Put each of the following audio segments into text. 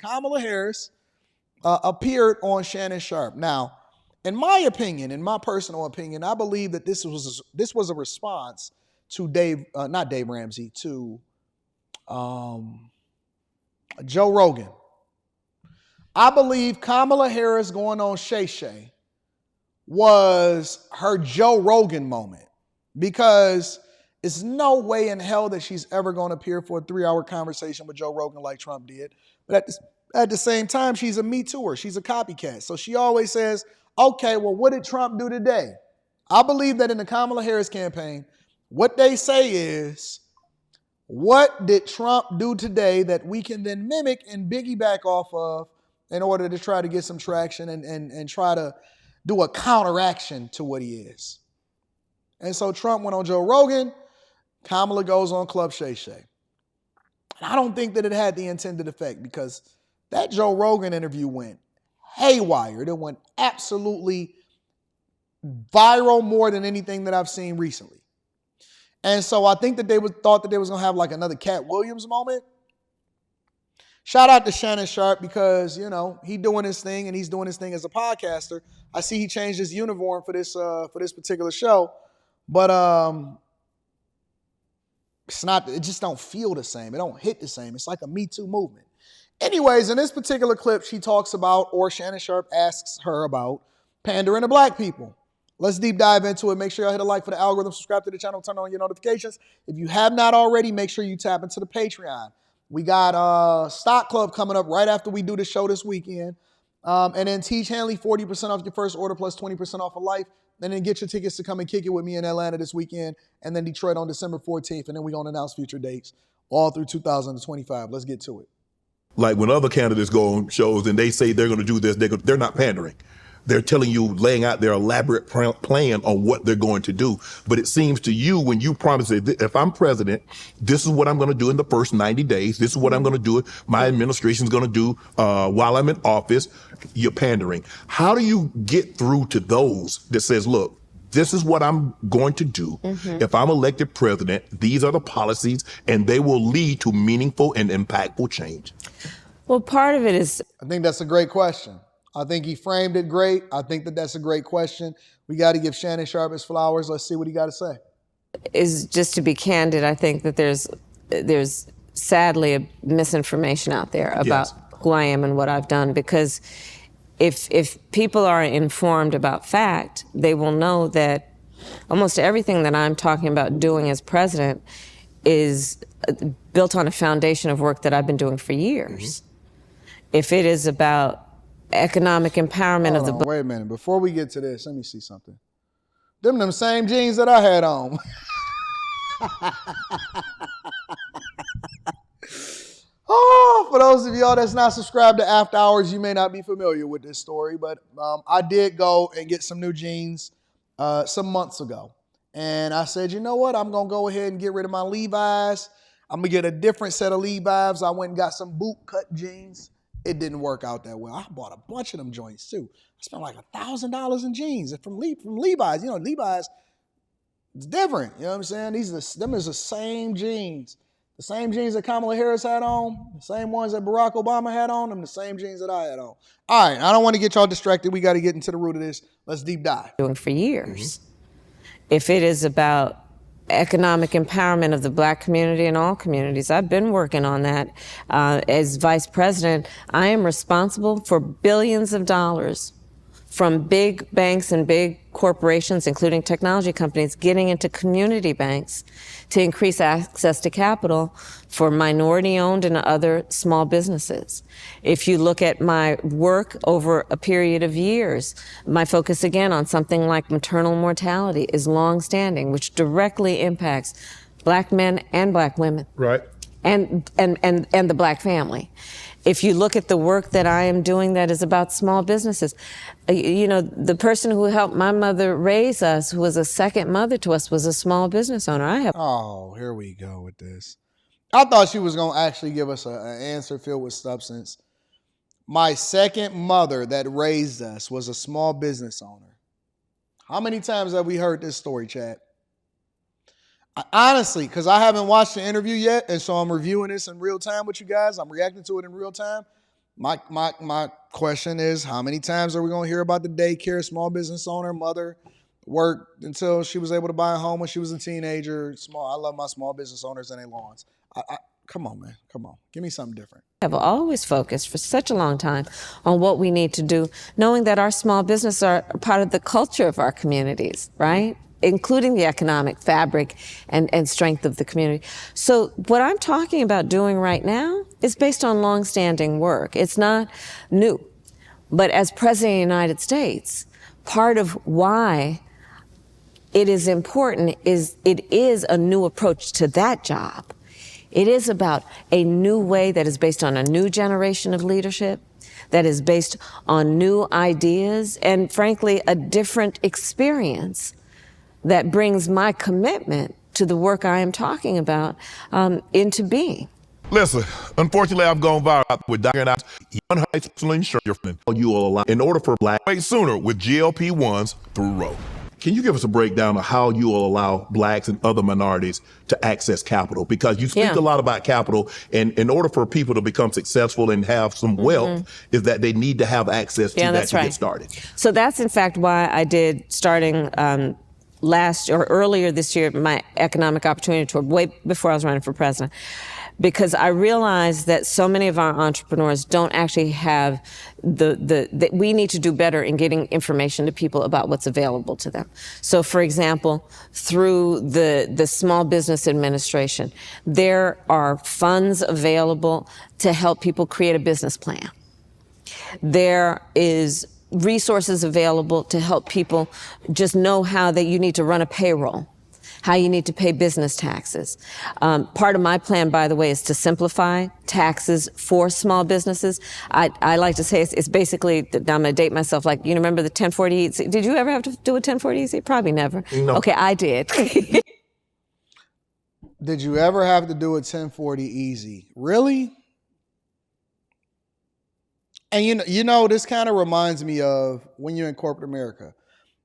Kamala Harris appeared on Shannon Sharpe. Now, in my opinion, in my personal opinion, I believe that this was a response to not Dave Ramsey, to Joe Rogan. I believe Kamala Harris going on Shay Shay was her Joe Rogan moment, because it's no way in hell that she's ever going to appear for a 3-hour conversation with Joe Rogan like Trump did. But at the same time, she's a Me Too'er. She's a copycat. So she always says, okay, well, what did Trump do today? I believe that in the Kamala Harris campaign, what they say is, what did Trump do today that we can then mimic and piggyback off of in order to try to get some traction and try to do a counteraction to what he is? And so Trump went on Joe Rogan. Kamala goes on Club Shay Shay. And I don't think that it had the intended effect, because that Joe Rogan interview went haywire. It went absolutely viral, more than anything that I've seen recently. And so I think that they thought that they was going to have like another Cat Williams moment. Shout out to Shannon Sharpe, because, you know, he doing his thing, and he's doing his thing as a podcaster. I see he changed his uniform for this particular show. But it just don't feel the same. It don't hit the same. It's like a Me Too movement. Anyways, in this particular clip, she talks about, or Shannon Sharpe asks her about, pandering to black people. Let's deep dive into it. Make sure y'all hit a like for the algorithm, subscribe to the channel, turn on your notifications. If you have not already, make sure you tap into the Patreon. We got Stock Club coming up right after we do the show this weekend. And then Teach Hanley, 40% off your first order plus 20% off of life. And then get your tickets to come and kick it with me in Atlanta this weekend, and then Detroit on December 14th. And then we're going to announce future dates all through 2025. Let's get to it. Like when other candidates go on shows and they say they're going to do this, they're not pandering. They're telling you, laying out their elaborate plan on what they're going to do. But it seems to you, when you promise it, if I'm president, this is what I'm going to do in the first 90 days. This is what I'm going to do. My administration's going to do while I'm in office. You're pandering. How do you get through to those that says, look, this is what I'm going to do. Mm-hmm. If I'm elected president, these are the policies, and they will lead to meaningful and impactful change? Well, part of it is... I think that's a great question. I think he framed it great. I think that that's a great question. We got to give Shannon Sharpe his flowers. Let's see what he got to say. Is just to be candid, I think that there's sadly a misinformation out there about who I am and what I've done, because if people are informed about fact, they will know that almost everything that I'm talking about doing as president is built on a foundation of work that I've been doing for years. Mm-hmm. If it is about economic empowerment of the... Wait a minute. Before we get to this, let me see something. Them same jeans that I had on. Oh, for those of y'all that's not subscribed to After Hours, you may not be familiar with this story, but I did go and get some new jeans some months ago. And I said, you know what? I'm going to go ahead and get rid of my Levi's. I'm going to get a different set of Levi's. I went and got some boot cut jeans. It didn't work out that well. I bought a bunch of them joints too. I spent like $1,000 in jeans from Levi's. You know, Levi's, it's different. You know what I'm saying? Them is the same jeans. The same jeans that Kamala Harris had on, the same ones that Barack Obama had on, them the same jeans that I had on. All right, I don't want to get y'all distracted. We got to get into the root of this. Let's deep dive. Doing for years. Mm-hmm. If it is about economic empowerment of the black community and all communities, I've been working on that. As vice president, I am responsible for billions of dollars from big banks and big corporations, including technology companies, getting into community banks to increase access to capital for minority-owned and other small businesses. If you look at my work over a period of years, my focus again on something like maternal mortality is long-standing, which directly impacts black men and black women. Right. And the black family. If you look at the work that I am doing that is about small businesses, you know, the person who helped my mother raise us, who was a second mother to us, was a small business owner. Oh, here we go with this. I thought she was going to actually give us an answer filled with substance. My second mother that raised us was a small business owner. How many times have we heard this story, Chad? Honestly, because I haven't watched the interview yet, and so I'm reviewing this in real time with you guys. I'm reacting to it in real time. My question is, how many times are we going to hear about the daycare small business owner mother worked until she was able to buy a home when she was a teenager? I love my small business owners and their lawns. Come on, man. Come on. Give me something different. Have always focused for such a long time on what we need to do, knowing that our small businesses are part of the culture of our communities, right? Including the economic fabric and strength of the community. So what I'm talking about doing right now is based on longstanding work. It's not new. But as President of the United States, part of why it is important is it is a new approach to that job. It is about a new way that is based on a new generation of leadership, that is based on new ideas, and frankly, a different experience that brings my commitment to the work I am talking about into being. Listen, unfortunately, I've gone viral with Dr. Young High School Insurance. You will allow in order for black wait sooner with GLP-1s through Rogan. Can you give us a breakdown of how you will allow blacks and other minorities to access capital? Because you speak a lot about capital, and in order for people to become successful and have some wealth, is that they need to have access to that to get started. So that's in fact why I did, starting earlier this year, my economic opportunity tour, way before I was running for president. Because I realized that so many of our entrepreneurs don't actually have we need to do better in getting information to people about what's available to them. So for example, through the Small Business Administration, there are funds available to help people create a business plan. There is resources available to help people just know how that you need to run a payroll, how you need to pay business taxes. Part of my plan, by the way, is to simplify taxes for small businesses. I like to say it's basically, I'm going to date myself, like, you remember the 1040 Did you ever have to do a 1040 Probably never. No. Okay, I did. Did you ever have to do a 1040 easy? Really? And you know, this kind of reminds me of when you're in corporate America.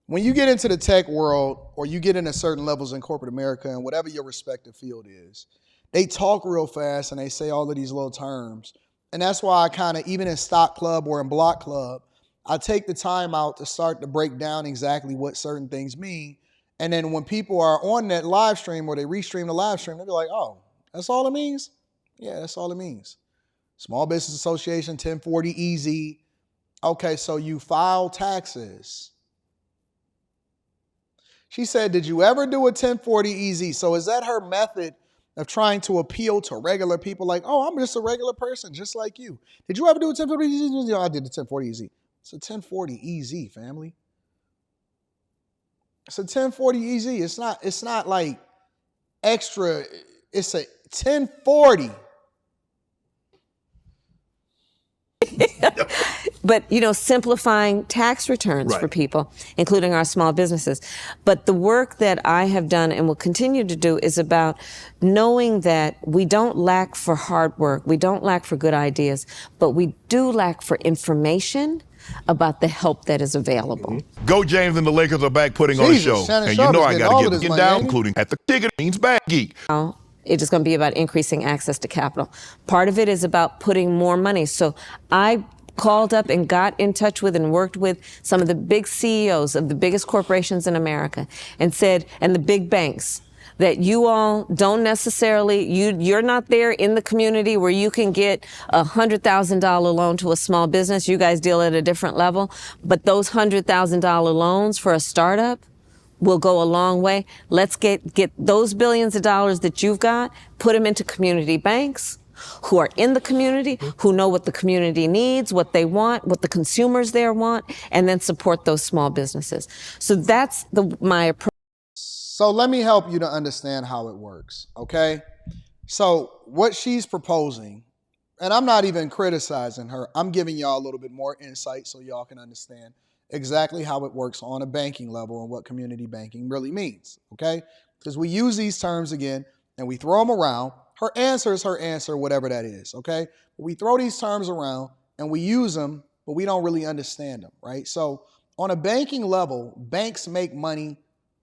When you get into the tech world, or you get into certain levels in corporate America, and whatever your respective field is, they talk real fast and they say all of these little terms. And that's why I kind of, even in Stock Club or in Block Club, I take the time out to start to break down exactly what certain things mean. And then when people are on that live stream or they restream the live stream, they'll be like, oh, that's all it means? Yeah, that's all it means. Small Business Association, 1040 easy. Okay, so you file taxes. She said, did you ever do a 1040 easy? So is that her method of trying to appeal to regular people? Like, oh, I'm just a regular person, just like you. Did you ever do a 1040 easy? I did the 1040 easy. It's a 1040 easy, family. It's a 1040 easy. It's not like extra. It's a 1040. But, simplifying tax returns for people, including our small businesses. But the work that I have done and will continue to do is about knowing that we don't lack for hard work, we don't lack for good ideas, but we do lack for information about the help that is available. Go James and the Lakers are back putting on a show. Shannon And Sharpe you know I got to get down, money, including at the ticket means bad geek. It is going to be about increasing access to capital. Part of it is about putting more money. So I called up and got in touch with and worked with some of the big CEOs of the biggest corporations in America and said, and the big banks, that you all don't necessarily, you're not there in the community where you can get a $100,000 loan to a small business. You guys deal at a different level. But those $100,000 loans for a startup will go a long way. Let's get those billions of dollars that you've got, put them into community banks who are in the community, who know what the community needs, what they want, what the consumers there want, and then support those small businesses. So that's my approach. So let me help you to understand how it works, okay? So what she's proposing, and I'm not even criticizing her, I'm giving y'all a little bit more insight so y'all can understand exactly how it works on a banking level and what community banking really means, okay? Because we use these terms again and we throw them around. Her answer is her answer, whatever that is, okay? We throw these terms around and we use them, but we don't really understand them, right? So on a banking level, banks make money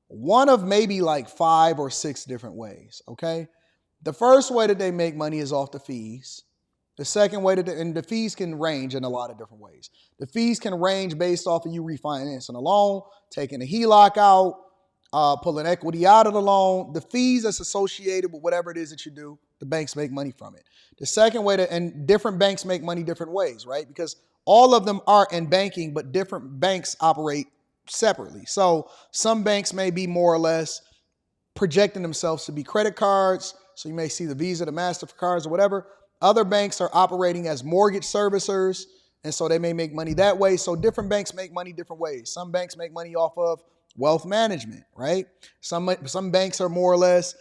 one of maybe like 5 or 6 different ways, okay? The first way that they make money is off the fees. The second way and the fees can range in a lot of different ways. The fees can range based off of you refinancing a loan, taking a HELOC out, pulling equity out of the loan. The fees that's associated with whatever it is that you do, the banks make money from it. The second way and different banks make money different ways, right? Because all of them are in banking, but different banks operate separately. So some banks may be more or less projecting themselves to be credit cards. So you may see the Visa, the MasterCards, or whatever. Other banks are operating as mortgage servicers, and so they may make money that way. So different banks make money different ways. Some banks make money off of wealth management, right? Some banks are more or less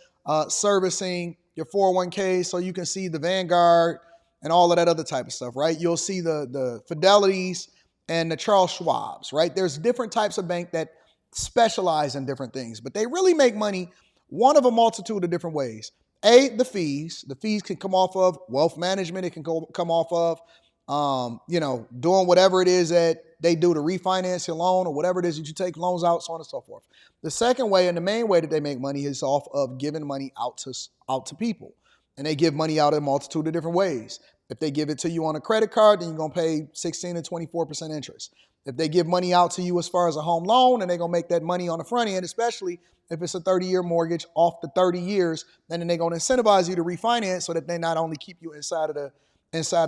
servicing your 401k, so you can see the Vanguard and all of that other type of stuff, right? You'll see the Fidelities and the Charles Schwabs, right? There's different types of bank that specialize in different things, but they really make money one of a multitude of different ways. The fees. The fees can come off of wealth management. It can come off of, doing whatever it is that they do to refinance your loan or whatever it is that you take loans out, so on and so forth. The second way and the main way that they make money is off of giving money out to people. And they give money out in a multitude of different ways. If they give it to you on a credit card, then you're going to pay 16 and 24% interest. If they give money out to you as far as a home loan, and they're going to make that money on the front end, especially if it's a 30-year mortgage off the 30 years, then they're going to incentivize you to refinance so that they not only keep you inside of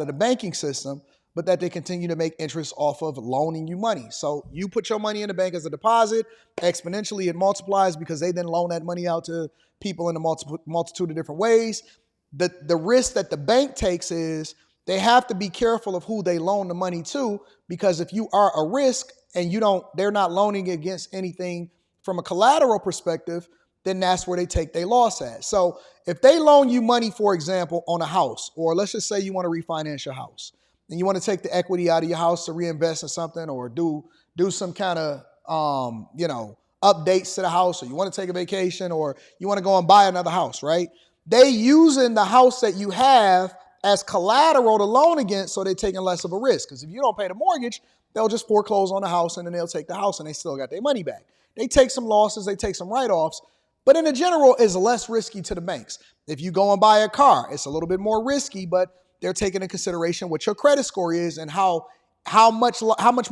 the banking system, but that they continue to make interest off of loaning you money. So you put your money in the bank as a deposit, exponentially it multiplies because they then loan that money out to people in a multitude of different ways. The risk that the bank takes is they have to be careful of who they loan the money to, because if you are a risk and they're not loaning against anything from a collateral perspective, then that's where they take their loss at. So if they loan you money, for example, on a house, or let's just say you want to refinance your house and you want to take the equity out of your house to reinvest in something or do some kind of, updates to the house, or you want to take a vacation, or you want to go and buy another house, right? They using the house that you have as collateral to loan against, so they're taking less of a risk. Because if you don't pay the mortgage, they'll just foreclose on the house and then they'll take the house and they still got their money back. They take some losses, they take some write-offs, but in general, it's less risky to the banks. If you go and buy a car, it's a little bit more risky, but they're taking into consideration what your credit score is and how much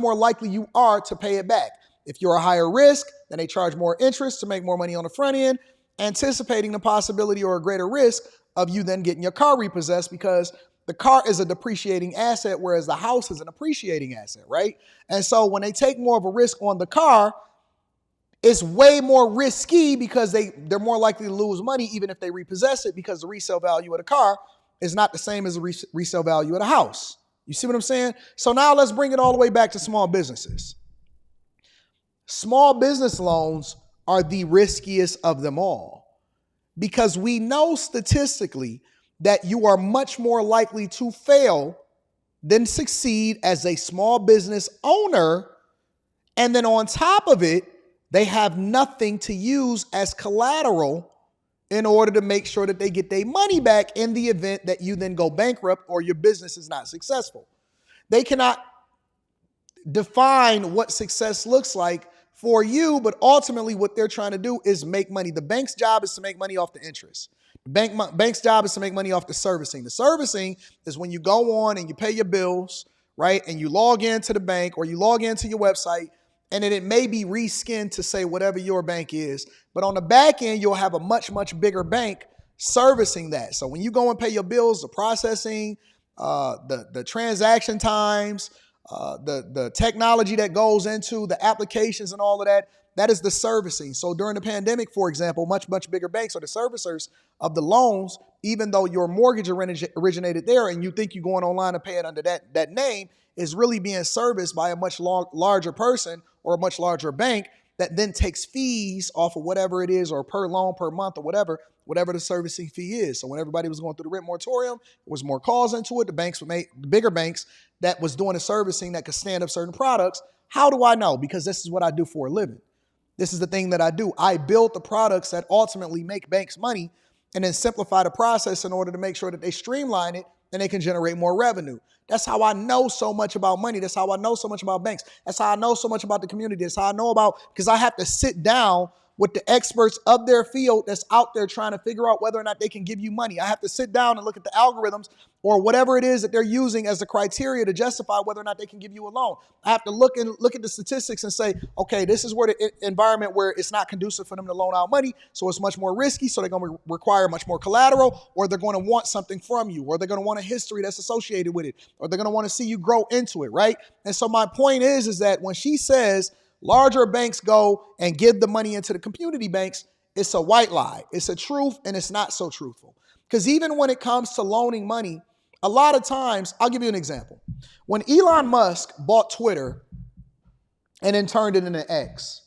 more likely you are to pay it back. If you're a higher risk, then they charge more interest to make more money on the front end, anticipating the possibility or a greater risk of you then getting your car repossessed, because the car is a depreciating asset, whereas the house is an appreciating asset, right? And so when they take more of a risk on the car, it's way more risky because they're more likely to lose money even if they repossess it, because the resale value of the car is not the same as the resale value of the house. You see what I'm saying? So now let's bring it all the way back to small businesses. Small business loans are the riskiest of them all, because we know statistically that you are much more likely to fail than succeed as a small business owner. And then on top of it, they have nothing to use as collateral in order to make sure that they get their money back in the event that you then go bankrupt or your business is not successful. They cannot define what success looks like for you, but ultimately what they're trying to do is make money. The bank's job is to make money off the interest. The bank's job is to make money off the servicing. The servicing is when you go on and you pay your bills, right? And you log into the bank or you log into your website, and then it may be reskinned to say whatever your bank is. But on the back end, you'll have a much, much bigger bank servicing that. So when you go and pay your bills, the processing, the transaction times, the technology that goes into the applications and all of that, that is the servicing. So during the pandemic, for example, much, much bigger banks are the servicers of the loans, even though your mortgage originated there and you think you're going online to pay it under that name, is really being serviced by a much larger person or a much larger bank that then takes fees off of whatever it is, or per loan, per month, or whatever the servicing fee is. So when everybody was going through the rent moratorium, there was more calls into it. The bigger banks that was doing the servicing that could stand up certain products. How do I know? Because this is what I do for a living. This is the thing that I do. I build the products that ultimately make banks money and then simplify the process in order to make sure that they streamline it and they can generate more revenue. That's how I know so much about money. That's how I know so much about banks. That's how I know so much about the community. That's how I know about, because I have to sit down with the experts of their field that's out there trying to figure out whether or not they can give you money. I have to sit down and look at the algorithms or whatever it is that they're using as the criteria to justify whether or not they can give you a loan. I have to look at the statistics and say, okay, this is where the environment where it's not conducive for them to loan out money, so it's much more risky, so they're going to require much more collateral, or they're going to want something from you, or they're going to want a history that's associated with it, or they're going to want to see you grow into it, right? And so my point is that when she says larger banks go and give the money into the community banks, it's a white lie. It's a truth, and it's not so truthful. Because even when it comes to loaning money, a lot of times, I'll give you an example. When Elon Musk bought Twitter and then turned it into X,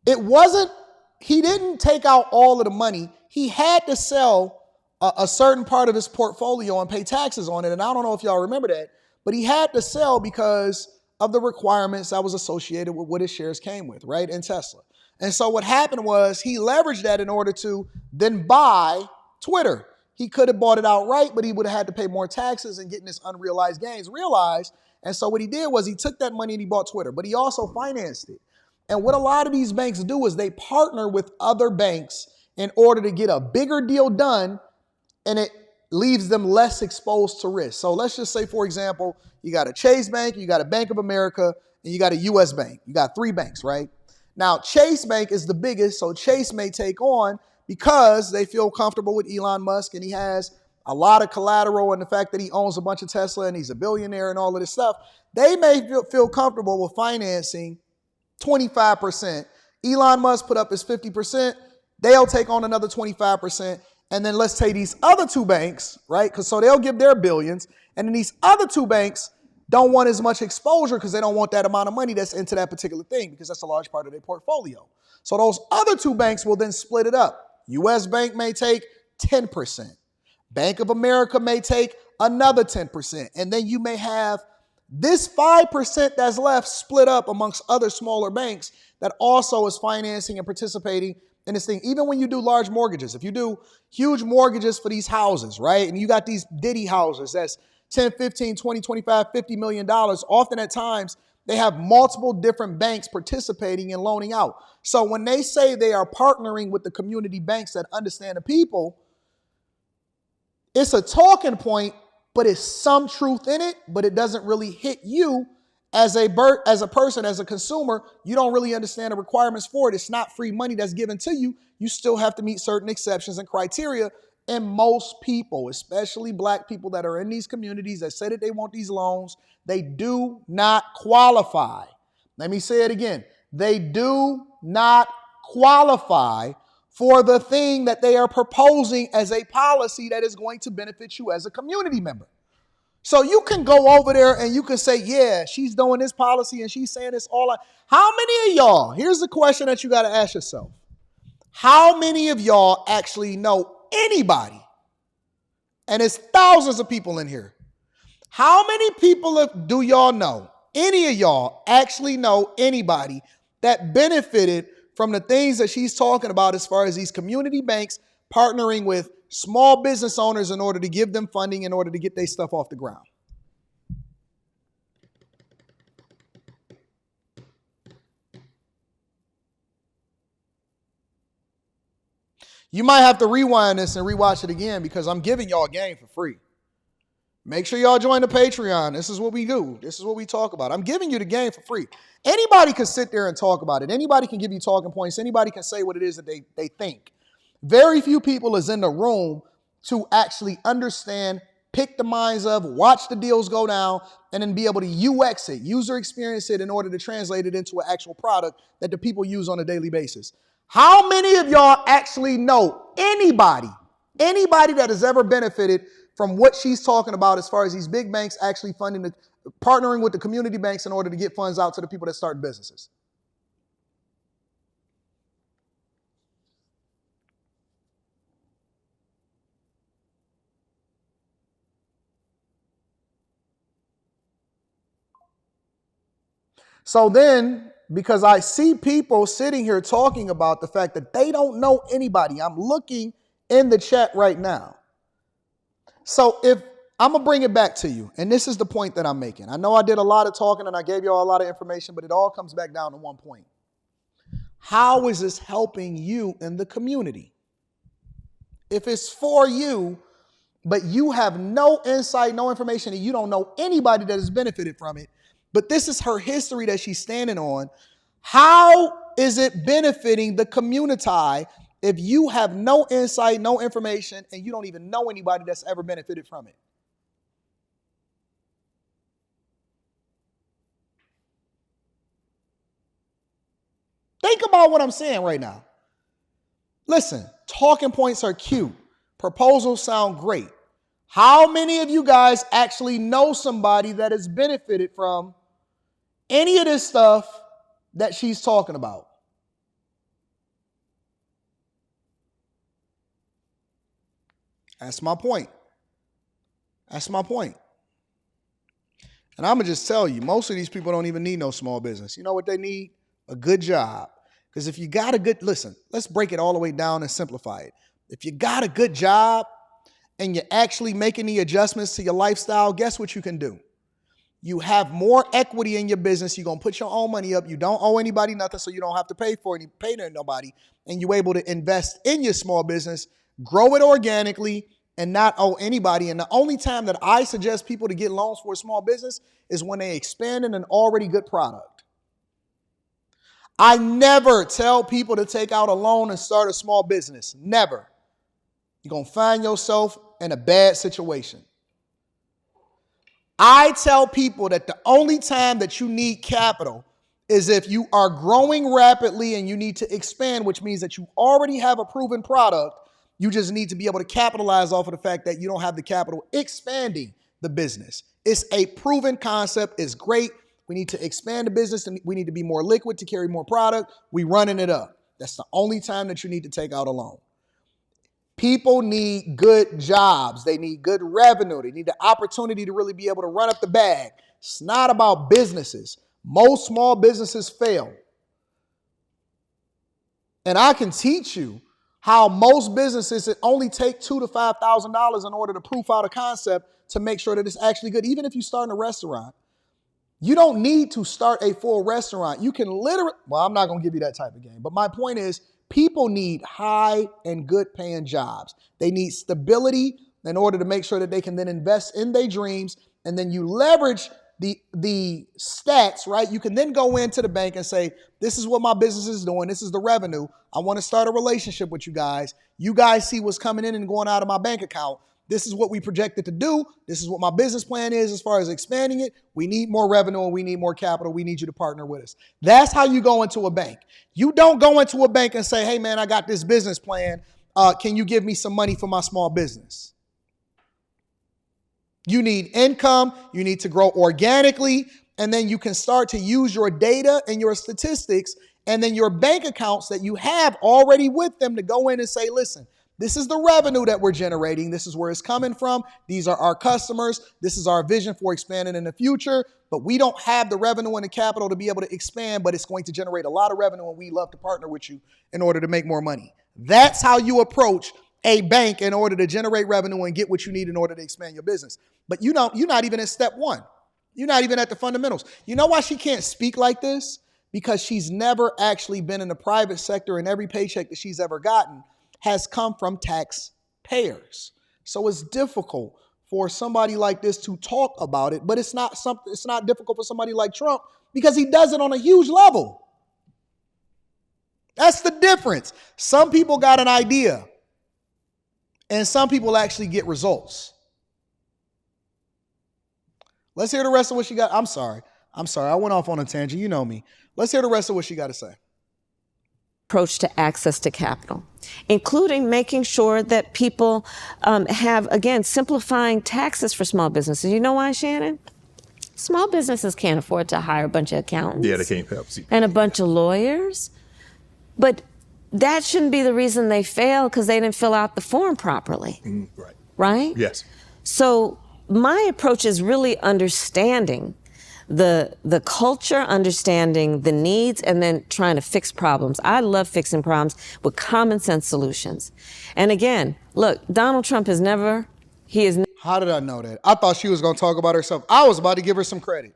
he didn't take out all of the money. He had to sell a certain part of his portfolio and pay taxes on it. And I don't know if y'all remember that, but he had to sell because of the requirements that was associated with what his shares came with, right, in Tesla. And so what happened was he leveraged that in order to then buy Twitter. He could have bought it outright, but he would have had to pay more taxes and getting his unrealized gains realized. And so what he did was he took that money and he bought Twitter, but he also financed it. And what a lot of these banks do is they partner with other banks in order to get a bigger deal done, and it leaves them less exposed to risk. So let's just say, for example, you got a Chase Bank, you got a Bank of America, and you got a U.S. Bank. You got 3 banks, right? Now, Chase Bank is the biggest, so Chase may take on, because they feel comfortable with Elon Musk and he has a lot of collateral and the fact that he owns a bunch of Tesla and he's a billionaire and all of this stuff, they may feel comfortable with financing 25%. Elon Musk put up his 50%. They'll take on another 25%. And then let's say these other 2 banks, right? Because so they'll give their billions. And then these other 2 banks don't want as much exposure because they don't want that amount of money that's into that particular thing because that's a large part of their portfolio. So those other 2 banks will then split it up. U.S. Bank may take 10%. Bank of America may take another 10%. And then you may have this 5% that's left split up amongst other smaller banks that also is financing and participating in this thing. Even when you do large mortgages, if you do huge mortgages for these houses, right? And you got these Diddy houses that's 10, 15, 20, 25, $50 million. Often at times, they have multiple different banks participating and loaning out. So when they say they are partnering with the community banks that understand the people, it's a talking point, but it's some truth in it, but it doesn't really hit you as a person, as a consumer. You don't really understand the requirements for it. It's not free money that's given to you. You still have to meet certain exceptions and criteria. And most people, especially black people that are in these communities that say that they want these loans, they do not qualify. Let me say it again. They do not qualify for the thing that they are proposing as a policy that is going to benefit you as a community member. So you can go over there and you can say, yeah, she's doing this policy and she's saying this all. How many of y'all, here's the question that you got to ask yourself. How many of y'all actually know anybody? And there's thousands of people in here. How many people do y'all know? Any of y'all actually know anybody that benefited from the things that she's talking about as far as these community banks partnering with small business owners in order to give them funding in order to get their stuff off the ground? You might have to rewind this and rewatch it again because I'm giving y'all a game for free. Make sure y'all join the Patreon. This is what we do. This is what we talk about. I'm giving you the game for free. Anybody can sit there and talk about it. Anybody can give you talking points. Anybody can say what it is that they think. Very few people is in the room to actually understand, pick the minds of, watch the deals go down, and then be able to UX it, user experience it in order to translate it into an actual product that the people use on a daily basis. How many of y'all actually know anybody that has ever benefited from what she's talking about as far as these big banks actually partnering with the community banks in order to get funds out to the people that start businesses? So then, because I see people sitting here talking about the fact that they don't know anybody, I'm looking in the chat right now. So if I'm going to bring it back to you. And this is the point that I'm making. I know I did a lot of talking and I gave you all a lot of information, but it all comes back down to one point. How is this helping you in the community? If it's for you, but you have no insight, no information, and you don't know anybody that has benefited from it, but this is her history that she's standing on, how is it benefiting the community if you have no insight, no information, and you don't even know anybody that's ever benefited from it? Think about what I'm saying right now. Listen, talking points are cute. Proposals sound great. How many of you guys actually know somebody that has benefited from any of this stuff that she's talking about? That's my point. That's my point. And I'm going to just tell you, most of these people don't even need no small business. You know what they need? A good job. Because if you got a good, listen, let's break it all the way down and simplify it. If you got a good job and you're actually making the adjustments to your lifestyle, guess what you can do? You have more equity in your business. You're going to put your own money up. You don't owe anybody nothing, so you don't have to pay to nobody. And you're able to invest in your small business, grow it organically, and not owe anybody. And the only time that I suggest people to get loans for a small business is when they expand in an already good product. I never tell people to take out a loan and start a small business. Never. You're going to find yourself in a bad situation. I tell people that the only time that you need capital is if you are growing rapidly and you need to expand, which means that you already have a proven product. You just need to be able to capitalize off of the fact that you don't have the capital expanding the business. It's a proven concept. It's great. We need to expand the business and we need to be more liquid to carry more product. We running it up. That's the only time that you need to take out a loan. People need good jobs. They need good revenue. They need the opportunity to really be able to run up the bag. It's not about businesses. Most small businesses fail. And I can teach you how most businesses, it only take $2,000 to $5,000 in order to proof out a concept to make sure that it's actually good. Even if you start in a restaurant, you don't need to start a full restaurant. You can literally, well, I'm not going to give you that type of game. But my point is, people need high and good paying jobs. They need stability in order to make sure that they can then invest in their dreams. And then you leverage the stats, right? You can then go into the bank and say, this is what my business is doing. This is the revenue. I want to start a relationship with you guys. You guys see what's coming in and going out of my bank account. This is what we projected to do. This is what my business plan is as far as expanding it. We need more revenue and we need more capital. We need you to partner with us. That's how you go into a bank. You don't go into a bank and say, hey, man, I got this business plan. Can you give me some money for my small business? You need income. You need to grow organically. And then you can start to use your data and your statistics and then your bank accounts that you have already with them to go in and say, listen, this is the revenue that we're generating. This is where it's coming from. These are our customers. This is our vision for expanding in the future. But we don't have the revenue and the capital to be able to expand, but it's going to generate a lot of revenue and we love to partner with you in order to make more money. That's how you approach a bank in order to generate revenue and get what you need in order to expand your business. But you're not even at step one. You're not even at the fundamentals. You know why she can't speak like this? Because she's never actually been in the private sector, and every paycheck that she's ever gotten has come from taxpayers. So it's difficult for somebody like this to talk about it, but it's not difficult for somebody like Trump because he does it on a huge level. That's the difference. Some people got an idea and some people actually get results. Let's hear the rest of what she got. I'm sorry. I went off on a tangent. You know me. Let's hear the rest of what she got to say. Approach to access to capital, including making sure that people have, again, simplifying taxes for small businesses. You know why, Shannon? Small businesses can't afford to hire a bunch of accountants. Yeah, they can't help. And a bunch of lawyers. But that shouldn't be the reason they fail, because they didn't fill out the form properly. Right. Right? Yes. So my approach is really understanding the culture, understanding the needs, and then trying to fix problems. I love fixing problems with common sense solutions. And again, look, Donald Trump has never How did I know that? I thought she was going to talk about herself. I was about to give her some credit.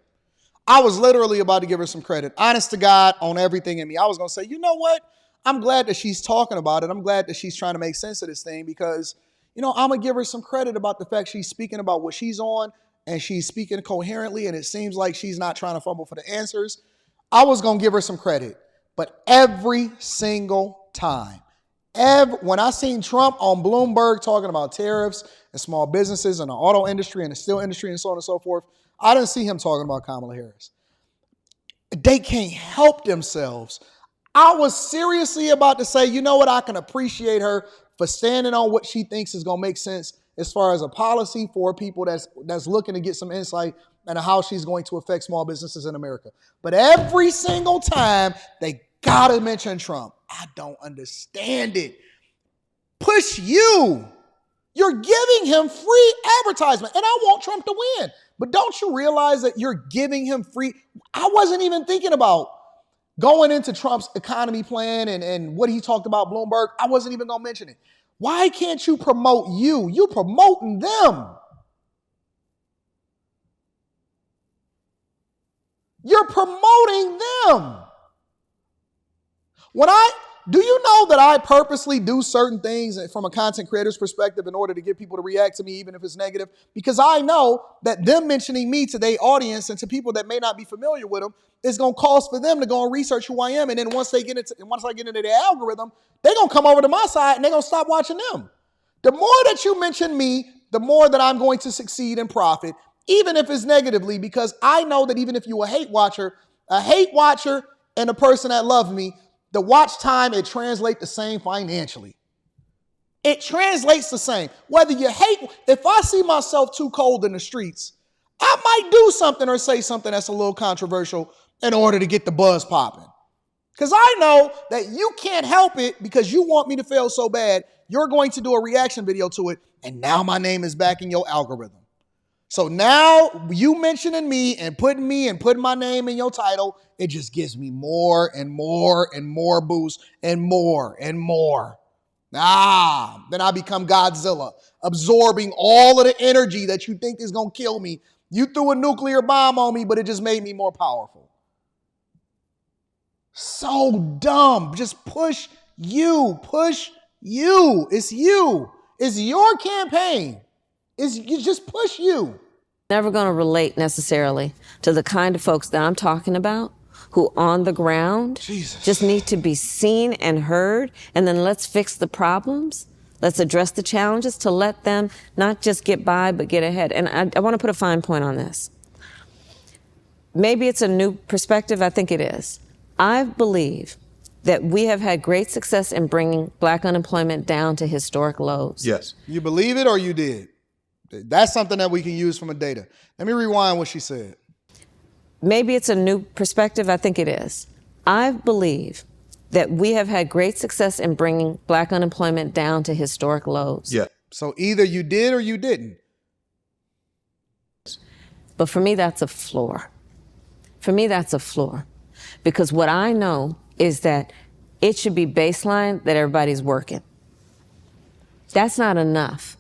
I was literally about to give her some credit. Honest to God, on everything in me. I was going to say, you know what? I'm glad that she's talking about it. I'm glad that she's trying to make sense of this thing because, I'm going to give her some credit about the fact she's speaking about what she's on and she's speaking coherently and it seems like she's not trying to fumble for the answers. I was going to give her some credit. But every single time, when I seen Trump on Bloomberg talking about tariffs and small businesses and the auto industry and the steel industry and so on and so forth, I didn't see him talking about Kamala Harris. They can't help themselves. I was seriously about to say, you know what? I can appreciate her for standing on what she thinks is going to make sense as far as a policy for people that's looking to get some insight into how she's going to affect small businesses in America. But every single time, they got to mention Trump. I don't understand it. Push you. You're giving him free advertisement. And I want Trump to win. But don't you realize that you're giving him free? I wasn't even thinking about going into Trump's economy plan and what he talked about Bloomberg. I wasn't even going to mention it. Why can't you promote you? You promoting them. You're promoting them. Do you know that I purposely do certain things from a content creator's perspective in order to get people to react to me, even if it's negative? Because I know that them mentioning me to their audience and to people that may not be familiar with them is going to cause for them to go and research who I am. And then once I get into their algorithm, they're going to come over to my side and they're going to stop watching them. The more that you mention me, the more that I'm going to succeed and profit, even if it's negatively, because I know that even if you're a hate watcher and a person that loves me, the watch time, it translates the same financially. It translates the same. Whether you hate, if I see myself too cold in the streets, I might do something or say something that's a little controversial in order to get the buzz popping. Because I know that you can't help it because you want me to fail so bad, you're going to do a reaction video to it, and now my name is back in your algorithm. So now you mentioning me and putting my name in your title, it just gives me more and more and more boost and more and more. Then I become Godzilla, absorbing all of the energy that you think is going to kill me. You threw a nuclear bomb on me, but it just made me more powerful. So dumb. Just push you. Push you. It's you. It's your campaign. You just push you. Never going to relate necessarily to the kind of folks that I'm talking about who on the ground just need to be seen and heard. And then let's fix the problems. Let's address the challenges to let them not just get by, but get ahead. And I want to put a fine point on this. Maybe it's a new perspective. I think it is. I believe that we have had great success in bringing Black unemployment down to historic lows. Yes. You believe it or you did? That's something that we can use from a data. Let me rewind what she said. Maybe it's a new perspective. I think it is. I believe that we have had great success in bringing Black unemployment down to historic lows. Yeah. So either you did or you didn't. But for me, that's a floor. For me, that's a floor. Because what I know is that it should be baseline that everybody's working. That's not enough.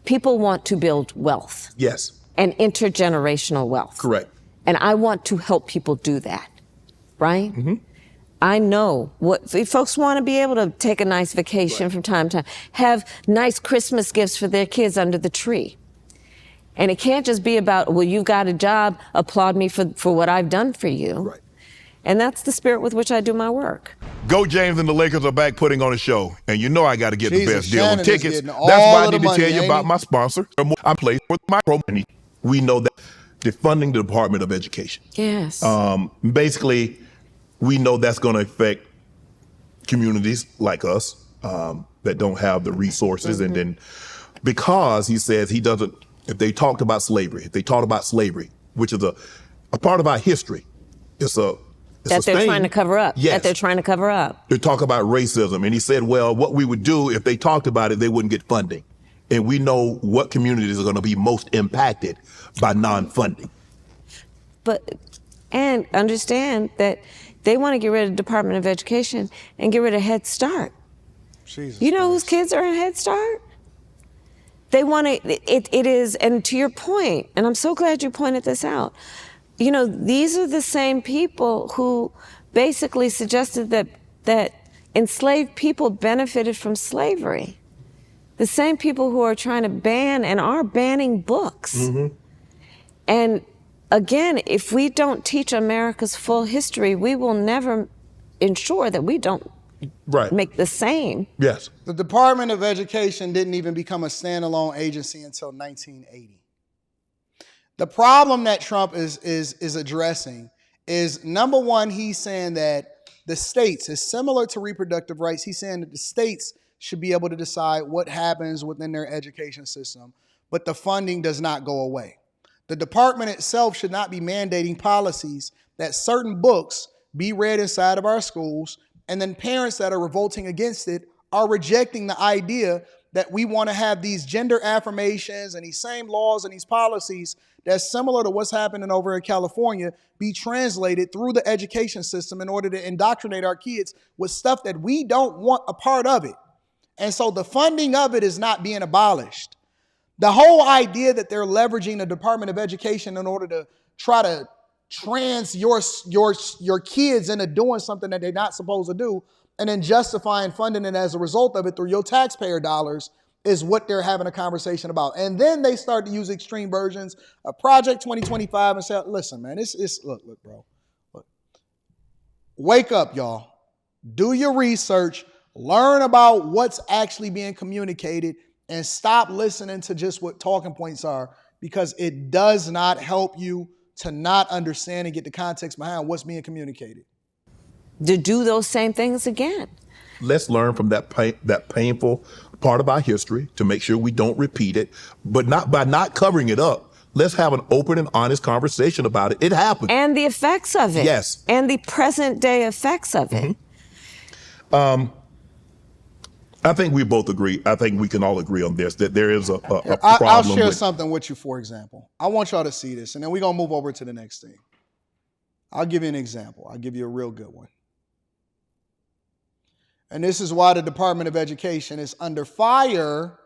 People want to build wealth. Yes. And intergenerational wealth. Correct. And I want to help people do that, right? Mm-hmm. I know what folks want to be able to take a nice vacation from time to time, have nice Christmas gifts for their kids under the tree. And it can't just be about, well, you got a job, applaud me for what I've done for you. Right. And that's the spirit with which I do my work. Go James and the Lakers are back putting on a show. And you know I got to get the best deal on Shannon tickets. is That's getting why all I of the need to money, tell you ain't about he? my sponsor. I play for micro money. We know that defunding the Department of Education. Yes. Basically, we know that's going to affect communities like us that don't have the resources. Mm-hmm. And then because he says he doesn't, if they talked about slavery, which is a part of our history, that they're trying to cover up. Yes. That they're trying to cover up. They talk about racism. And he said, well, what we would do if they talked about it, they wouldn't get funding. And we know what communities are going to be most impacted by non-funding. And understand that they want to get rid of the Department of Education and get rid of Head Start. Jesus you know Christ. whose kids are in Head Start? They want to, it is, and to your point, and I'm so glad you pointed this out, you know, these are the same people who basically suggested that enslaved people benefited from slavery. The same people who are trying to ban and are banning books. Mm-hmm. And again, if we don't teach America's full history, we will never ensure that we don't make the same. Yes. The Department of Education didn't even become a standalone agency until 1980. The problem that Trump is addressing is, number one, he's saying that the states is similar to reproductive rights. He's saying that the states should be able to decide what happens within their education system, but the funding does not go away. The department itself should not be mandating policies that certain books be read inside of our schools, and then parents that are revolting against it are rejecting the idea that we want to have these gender affirmations and these same laws and these policies that's similar to what's happening over in California be translated through the education system in order to indoctrinate our kids with stuff that we don't want a part of it. And so the funding of it is not being abolished. The whole idea that they're leveraging the Department of Education in order to try to trans your kids into doing something that they're not supposed to do, and then justifying funding it as a result of it through your taxpayer dollars, is what they're having a conversation about. And then they start to use extreme versions of Project 2025 and say, listen, man, look, bro. Look. Wake up, y'all. Do your research. Learn about what's actually being communicated and stop listening to just what talking points are, because it does not help you to not understand and get the context behind what's being communicated. To do those same things again. Let's learn from that painful part of our history to make sure we don't repeat it, but not by not covering it up. Let's have an open and honest conversation about it. It happened. And the effects of it. Yes. And the present day effects of it. Mm-hmm. I think we both agree. I think we can all agree on this, that there is a problem. I'll share something with you, for example. I want y'all to see this, and then we're going to move over to the next thing. I'll give you an example. I'll give you a real good one. And this is why the Department of Education is under fire,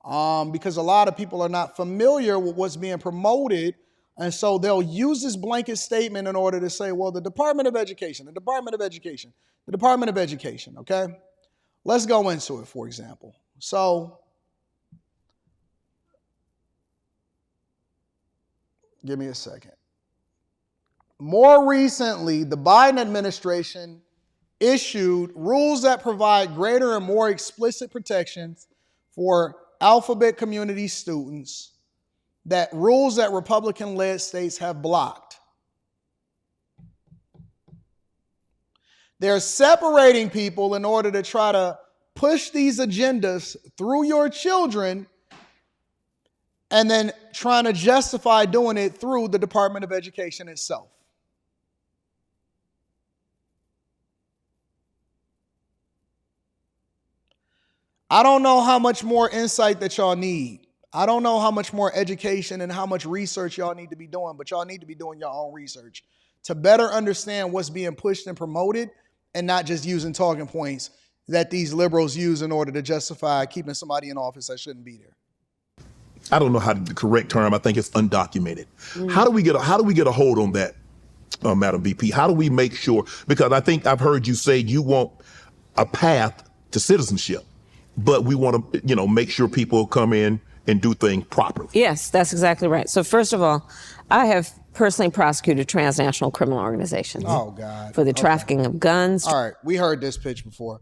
because a lot of people are not familiar with what's being promoted. And so they'll use this blanket statement in order to say, well, the Department of Education, okay? Let's go into it, for example. So, give me a second. More recently, the Biden administration issued rules that provide greater and more explicit protections for alphabet community students, that rules that Republican-led states have blocked. They're separating people in order to try to push these agendas through your children, and then trying to justify doing it through the Department of Education itself. I don't know how much more insight that y'all need. I don't know how much more education and how much research y'all need to be doing, but y'all need to be doing your own research to better understand what's being pushed and promoted, and not just using talking points that these liberals use in order to justify keeping somebody in office that shouldn't be there. I don't know how the correct term. I think it's undocumented. How do we get a hold on that, Madam VP? How do we make sure? Because I think I've heard you say you want a path to citizenship, but we want to, make sure people come in and do things properly. Yes, that's exactly right. So first of all, I have personally prosecuted transnational criminal organizations. Oh, God. For the trafficking of guns. All right, we heard this pitch before.